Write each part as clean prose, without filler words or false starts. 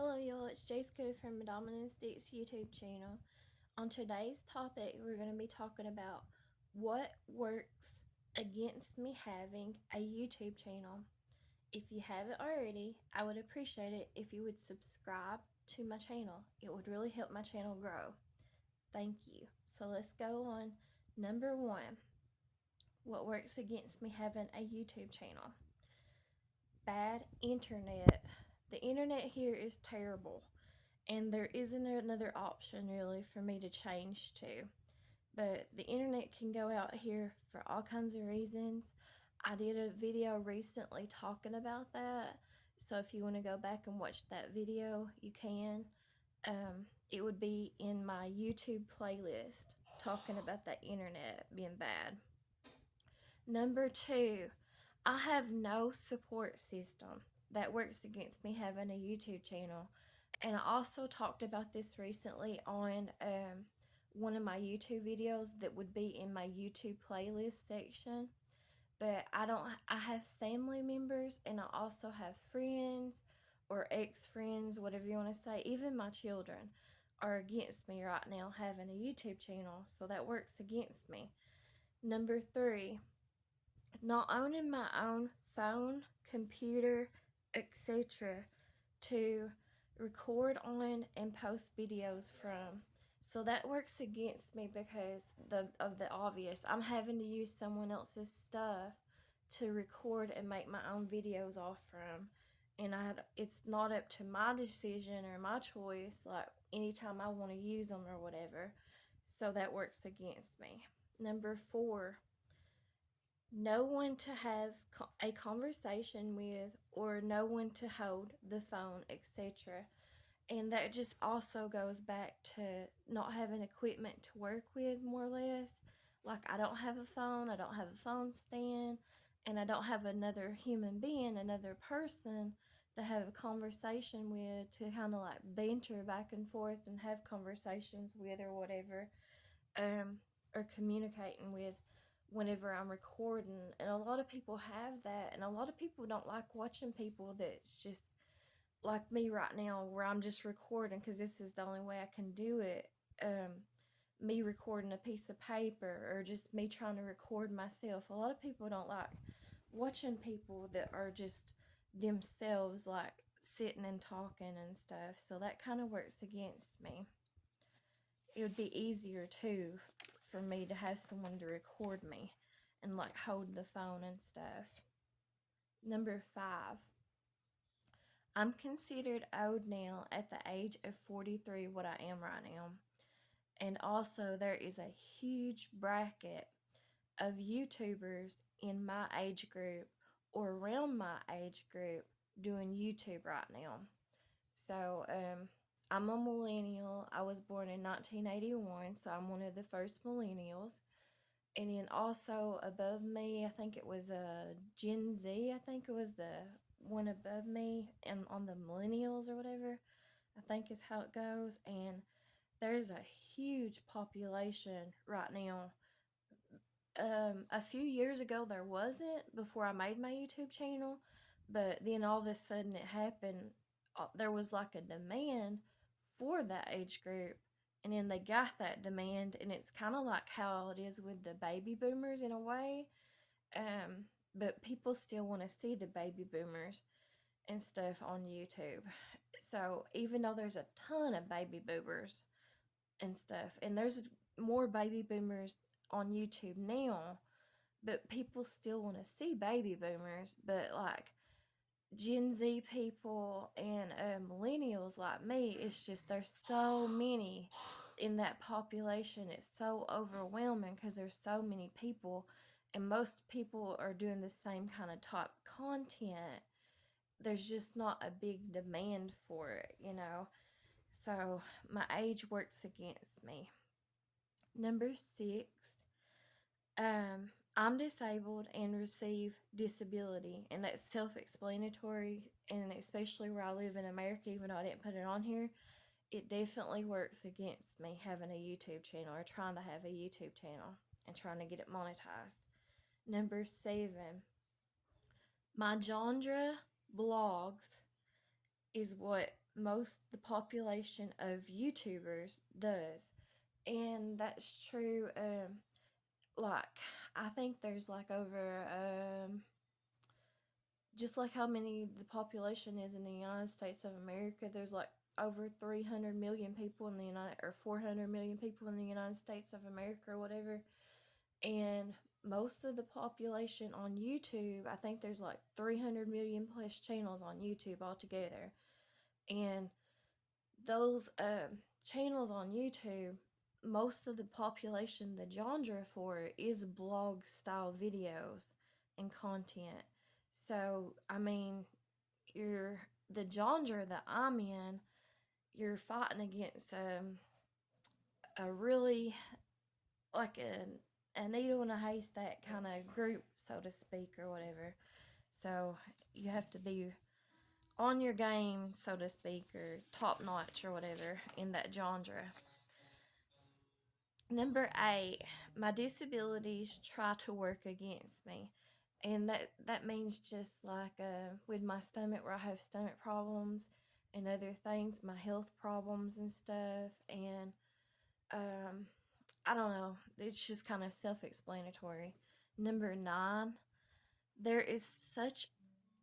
Hello y'all, it's Jasko from Dominance Dix YouTube channel. On today's topic, we're going to be talking about what works against me having a YouTube channel. If you haven't already, I would appreciate it if you would subscribe to my channel. It would really help my channel grow. Thank you. So let's go on. Number one, what works against me having a YouTube channel? Bad internet. The internet here is terrible. And there isn't another option really for me to change to. But the internet can go out here for all kinds of reasons. I did a video recently talking about that. So if you want to go back and watch that video, you can. It would be in my YouTube playlist talking about that internet being bad. Number two, I have no support system that works against me having a YouTube channel. And I also talked about this recently on one of my YouTube videos that would be in my YouTube playlist section. But I have family members and I also have friends or ex-friends, whatever you want to say. Even my children are against me right now having a YouTube channel. So that works against me. Number three, not owning my own phone, computer, etc. to record on and post videos from. So that works against me because of the obvious. I'm having to use someone else's stuff to record and make my own videos off from. And it's not up to my decision or my choice, like anytime I want to use them or whatever. So that works against me. Number four, no one to have a conversation with or no one to hold the phone, etc. And that just also goes back to not having equipment to work with, more or less. Like, I don't have a phone, I don't have a phone stand, and I don't have another human being, another person to have a conversation with, to kind of like banter back and forth and have conversations with or whatever, or communicating with whenever I'm recording. And a lot of people have that, and a lot of people don't like watching people that's just like me right now, where I'm just recording because this is the only way I can do it. Me recording a piece of paper or just me trying to record myself. A lot of people don't like watching people that are just themselves, like sitting and talking and stuff. So that kind of works against me. It would be easier too for me to have someone to record me and like hold the phone and stuff. Number five, I'm considered old now at the age of 43, what I am right now. And also, there is a huge bracket of YouTubers in my age group or around my age group doing YouTube right now. So, I'm a millennial. I was born in 1981, so I'm one of the first millennials. And then also above me, I think it was Gen Z. I think it was the one above me, and on the millennials or whatever, I think is how it goes. And there's a huge population right now. A few years ago there wasn't, before I made my YouTube channel, but then all of a sudden it happened. There was like a demand for that age group, and then they got that demand, and it's kind of like how it is with the baby boomers in a way. But people still want to see the baby boomers and stuff on YouTube. So even though there's a ton of baby boomers and stuff, and there's more baby boomers on YouTube now, but people still want to see baby boomers. But like Gen Z people and millennials like me, it's just there's so many in that population. It's so overwhelming because there's so many people, and most people are doing the same kind of type content. There's just not a big demand for it. So my age works against me. Number six, I'm disabled and receive disability, and that's self-explanatory. And especially where I live in America, even though I didn't put it on here, it definitely works against me having a YouTube channel or trying to have a YouTube channel and trying to get it monetized. Number seven, my genre blogs is what most the population of YouTubers does. And that's true. Like, I think there's like over just like how many the population is in the United States of America, there's like over 300 million people in the United, or 400 million people in the United States of America or whatever. And most of the population on YouTube, I think there's like 300 million plus channels on YouTube altogether. And those channels on YouTube, most of the population, the genre for it is blog style videos and content. So, I mean, you're the genre that I'm in, you're fighting against a really like a needle in a haystack kind of group, so to speak, or whatever. So you have to be on your game, so to speak, or top notch or whatever in that genre. Number 8, my disabilities try to work against me. And that means just like with my stomach, where I have stomach problems and other things, my health problems and stuff. And um, I don't know, it's just kind of self explanatory. Number 9, there is such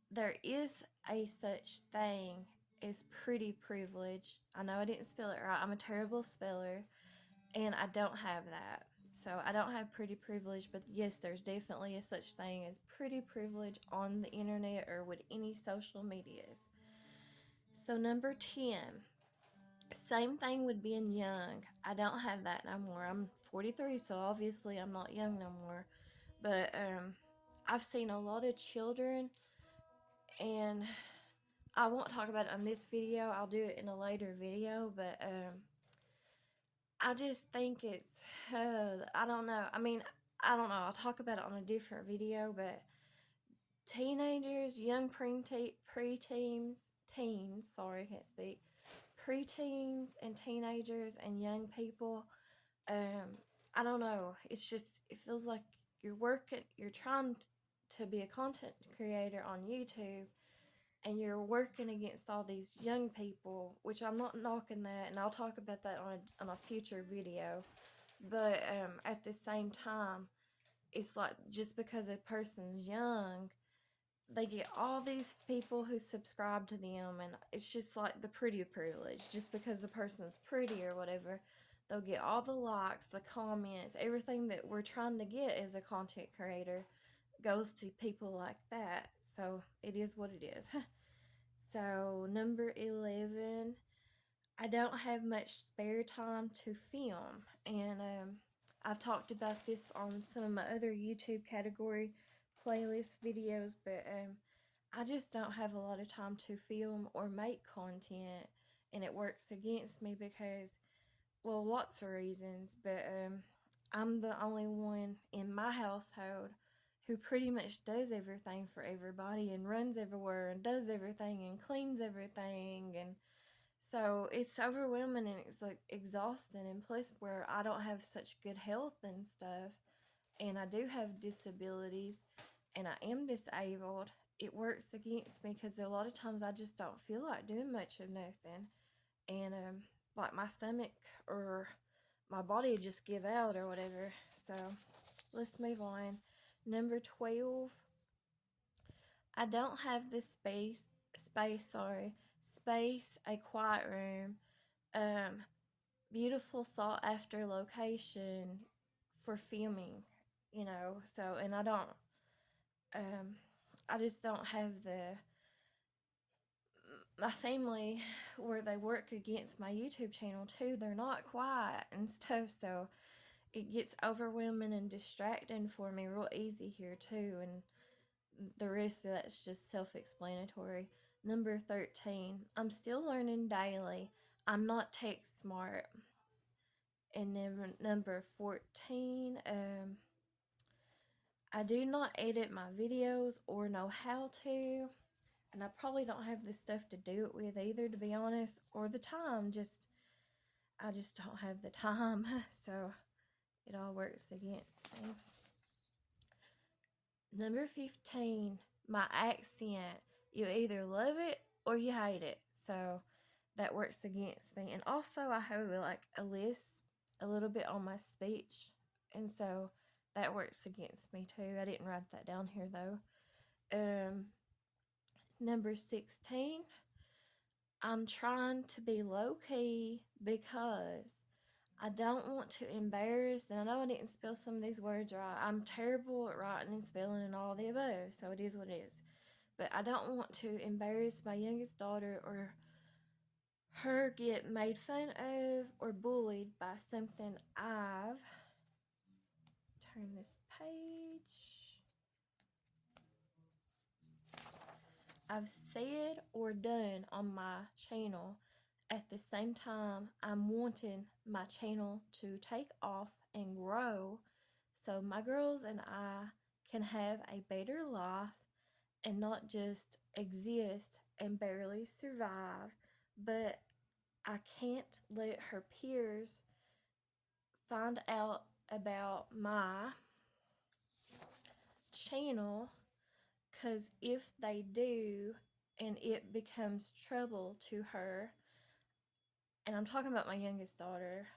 there is a such thing as pretty privilege. I know I didn't spell it right. I'm a terrible speller, and I don't have that. So I don't have pretty privilege, but yes, there's definitely a such thing as pretty privilege on the internet or with any social medias. So number 10, same thing with being young. I don't have that no more. I'm 43, so obviously I'm not young no more. But I've seen a lot of children, and I won't talk about it on this video. I'll do it in a later video, but I just think it's, I don't know. I mean, I don't know. I'll talk about it on a different video, but teenagers, young preteens, teens, sorry, I can't speak, preteens and teenagers and young people, I don't know. It's just, it feels like you're trying to be a content creator on YouTube, and you're working against all these young people, which I'm not knocking that, and I'll talk about that on a future video. But at the same time, it's like just because a person's young, they get all these people who subscribe to them, and it's just like the pretty privilege. Just because the person's pretty or whatever, they'll get all the likes, the comments, everything that we're trying to get as a content creator goes to people like that. So it is what it is. So, number 11, I don't have much spare time to film. And I've talked about this on some of my other YouTube category playlist videos, but I just don't have a lot of time to film or make content. And it works against me because, well, lots of reasons, but I'm the only one in my household who pretty much does everything for everybody and runs everywhere and does everything and cleans everything. And so it's overwhelming and it's like exhausting. And plus, where I don't have such good health and stuff, and I do have disabilities, and I am disabled, it works against me because a lot of times I just don't feel like doing much of nothing. And like my stomach or my body just give out or whatever. So let's move on. Number 12, I don't have the space, a quiet room, um, beautiful sought after location for filming, so, and um, I just don't have my family where they work against my YouTube channel too. They're not quiet and stuff, so it gets overwhelming and distracting for me real easy here too. And the rest of that's just self-explanatory. Number 13, I'm still learning daily. I'm not tech smart. And then number 14, I do not edit my videos or know how to. And I probably don't have the stuff to do it with either, to be honest, or the time. I just don't have the time. So it all works against me. Number 15, my accent. You either love it or you hate it. so that works against me. And also I have like a list a little bit on my speech, and so that works against me too. I didn't write that down here though. Number 16, I'm trying to be low key because I don't want to embarrass, and I know I didn't spell some of these words right. I'm terrible at writing and spelling and all the above, so it is what it is. But I don't want to embarrass my youngest daughter or her get made fun of or bullied by something turn this page. I've said or done on my channel. At the same time, I'm wanting my channel to take off and grow so my girls and I can have a better life and not just exist and barely survive. But I can't let her peers find out about my channel, because if they do and it becomes trouble to her, and I'm talking about my youngest daughter,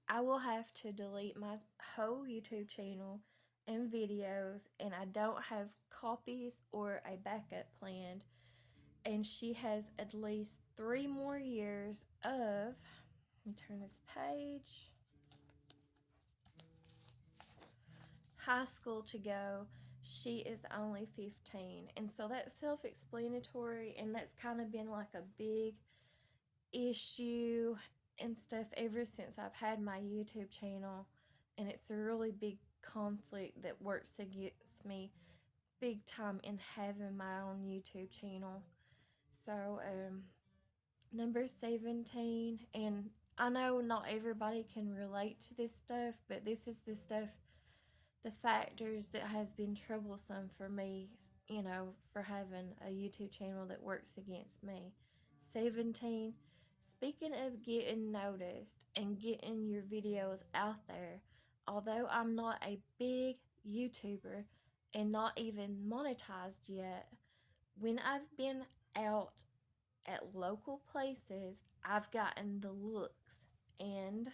I will have to delete my whole YouTube channel and videos, and I don't have copies or a backup planned. And she has at least 3 more years of, let me turn this page, high school to go. She is only 15. And so that's self-explanatory, and that's kind of been like a big issue and stuff ever since I've had my YouTube channel. And it's a really big conflict that works against me big time in having my own YouTube channel. So, number 17, and I know not everybody can relate to this stuff, but this is the stuff, the factors that has been troublesome for me, for having a YouTube channel that works against me. 17, speaking of getting noticed and getting your videos out there, although I'm not a big YouTuber and not even monetized yet, when I've been out at local places, I've gotten the looks and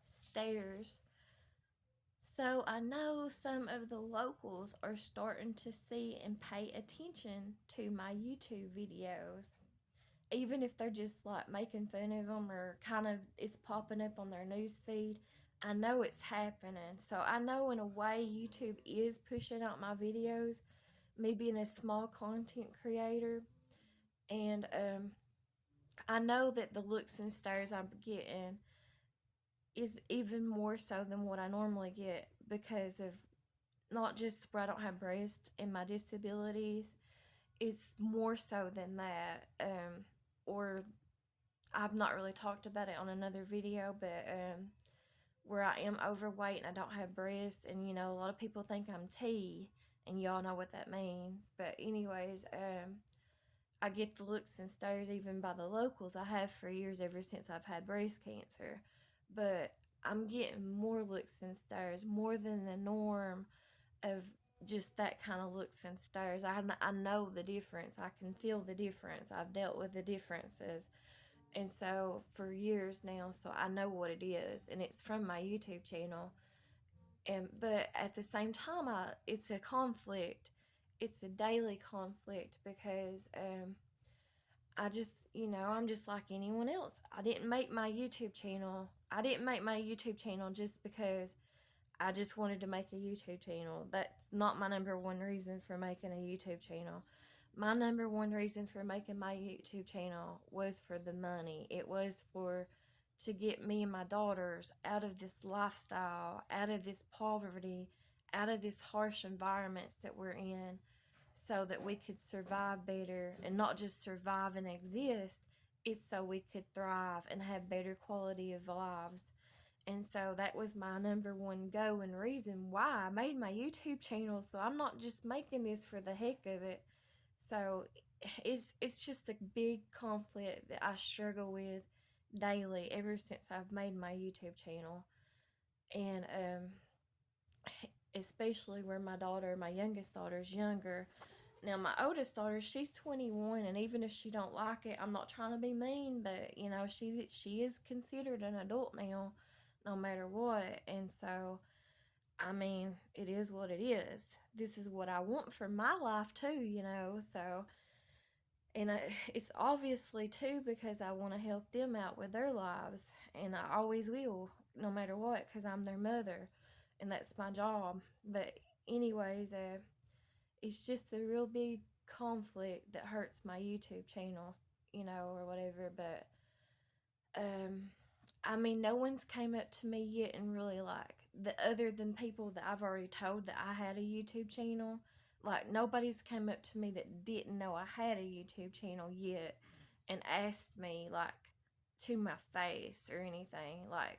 stares. So I know some of the locals are starting to see and pay attention to my YouTube videos. Even if they're just like making fun of them or kind of it's popping up on their news feed, I know it's happening. So I know in a way YouTube is pushing out my videos, me being a small content creator. And I know that the looks and stares I'm getting is even more so than what I normally get because of not just where I don't have breasts and my disabilities. It's more so than that. Or I've not really talked about it on another video, but where I am overweight and I don't have breasts, and a lot of people think I'm T, and y'all know what that means. But anyways, I get the looks and stares even by the locals. I have for years, ever since I've had breast cancer. But I'm getting more looks and stares, more than the norm of just that kind of looks and stares. I know the difference. I can feel the difference. I've dealt with the differences. And so for years now, so I know what it is. And it's from my YouTube channel. But at the same time, it's a conflict. It's a daily conflict because I just, I'm just like anyone else. I didn't make my YouTube channel. I didn't make my YouTube channel just because I just wanted to make a YouTube channel. That's not my number one reason for making a YouTube channel. My number one reason for making my YouTube channel was for the money. It was to get me and my daughters out of this lifestyle, out of this poverty, out of this harsh environments that we're in, so that we could survive better, and not just survive and exist. It's so we could thrive and have better quality of lives. And so that was my number one go and reason why I made my YouTube channel. So I'm not just making this for the heck of it. So it's just a big conflict that I struggle with daily ever since I've made my YouTube channel. And especially where my youngest daughter is younger, Now my oldest daughter, she's 21, and even if she don't like it, I'm not trying to be mean, but she is considered an adult now, no matter what. And so, I mean, it is what it is. This is what I want for my life too. So, and it's obviously too because I want to help them out with their lives, and I always will, no matter what, because I'm their mother, and that's my job. But anyways, it's just a real big conflict that hurts my YouTube channel, or whatever. But um, I mean, no one's came up to me yet and really like the other than people that I've already told that I had a YouTube channel. Like nobody's came up to me that didn't know I had a YouTube channel yet and asked me like to my face or anything like,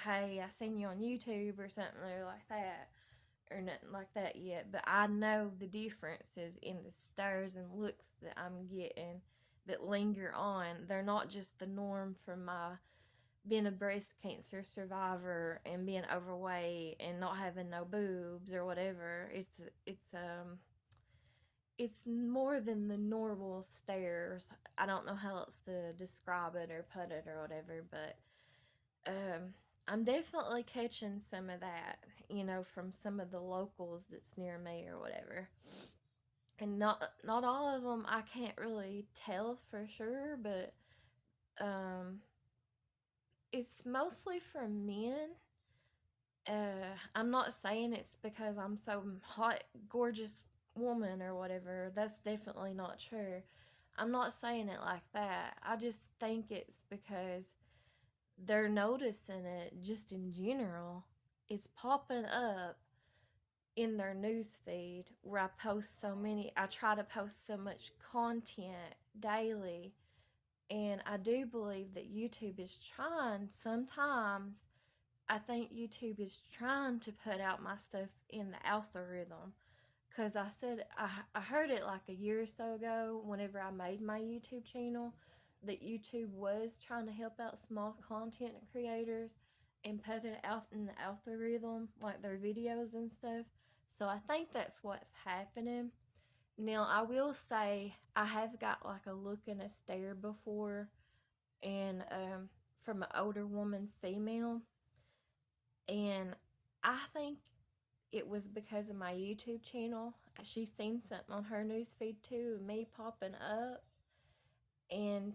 "Hey, I seen you on YouTube" or something or like that or nothing like that yet. But I know the differences in the stares and looks that I'm getting that linger on. They're not just the norm from my being a breast cancer survivor and being overweight and not having no boobs or whatever. It's more than the normal stares. I don't know how else to describe it or put it or whatever, but I'm definitely catching some of that, from some of the locals that's near me or whatever. And not all of them I can't really tell for sure, but um it's mostly for men. I'm not saying it's because I'm so hot, gorgeous woman or whatever. That's definitely not true. I'm not saying it like that. I just think it's because they're noticing it just in general. It's popping up in their news feed where I try to post so much content daily. And I do believe that YouTube is trying sometimes. I think YouTube is trying to put out my stuff in the algorithm. Because I heard it like a year or so ago whenever I made my YouTube channel that YouTube was trying to help out small content creators and put it out in the algorithm, like their videos and stuff. So I think that's what's happening. Now, I will say I have got like a look and a stare before, and from an older woman, female, and I think it was because of my YouTube channel. She seen something on her newsfeed too, me popping up, and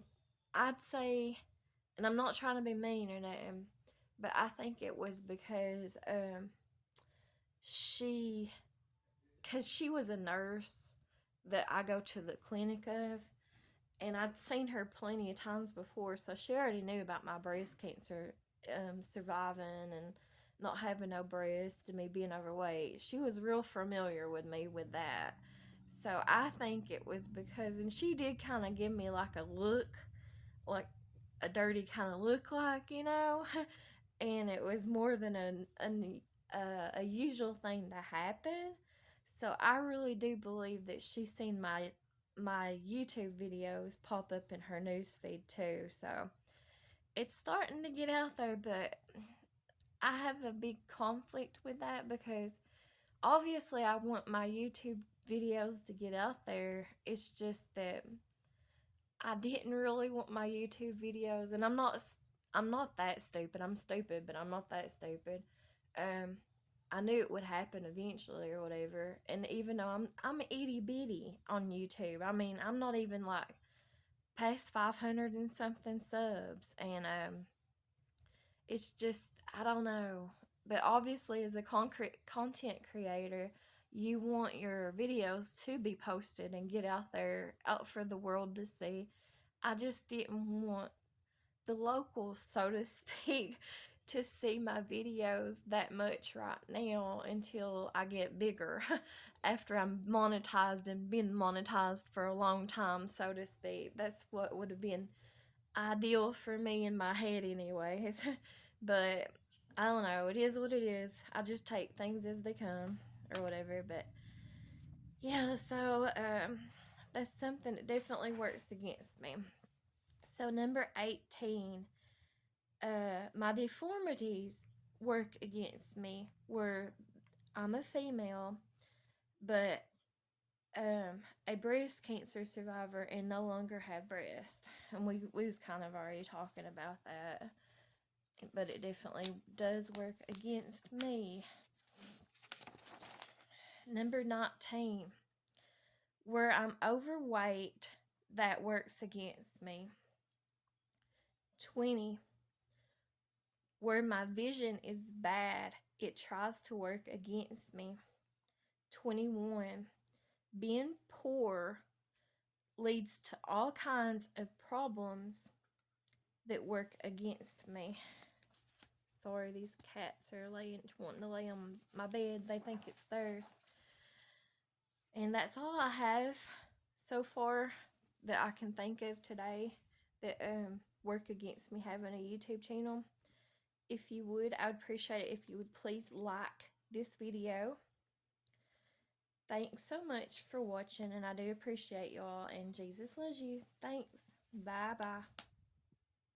I'd say, and I'm not trying to be mean or nothing, but I think it was because she, cause she was a nurse that I go to the clinic of, and I'd seen her plenty of times before, so she already knew about my breast cancer, surviving and not having no breast and me being overweight. She was real familiar with me with that. So I think it was because, and she did kind of give me like a look, like a dirty kind of look, and it was more than a usual thing to happen. So I really do believe that she's seen my YouTube videos pop up in her newsfeed too. So it's starting to get out there, but I have a big conflict with that because obviously I want my YouTube videos to get out there. It's just that I didn't really want my YouTube videos, and I'm not that stupid. I'm stupid, but I'm not that stupid. Um, I knew it would happen eventually or whatever. And even though I'm itty bitty on YouTube, I mean I'm not even like past 500 and something subs, and it's just I don't know. But obviously, as a concrete content creator, you want your videos to be posted and get out there, out for the world to see. I just didn't want the locals, so to speak, to see my videos that much right now until I get bigger. After I'm monetized and been monetized for a long time, so to speak. That's what would have been ideal for me in my head, anyways. But I don't know. It is what it is. I just take things as they come or whatever. But yeah, so that's something that definitely works against me. So, number 18, my deformities work against me, where I'm a female, but a breast cancer survivor and no longer have breast. And we was kind of already talking about that. But it definitely does work against me. Number 19. Where I'm overweight, that works against me. 20. Where my vision is bad, it tries to work against me. 21. Being poor leads to all kinds of problems that work against me. Sorry, these cats are wanting to lay on my bed. They think it's theirs. And that's all I have so far that I can think of today that work against me having a YouTube channel. If you would, I would appreciate it if you would please like this video. Thanks so much for watching, and I do appreciate y'all, and Jesus loves you. Thanks. Bye-bye.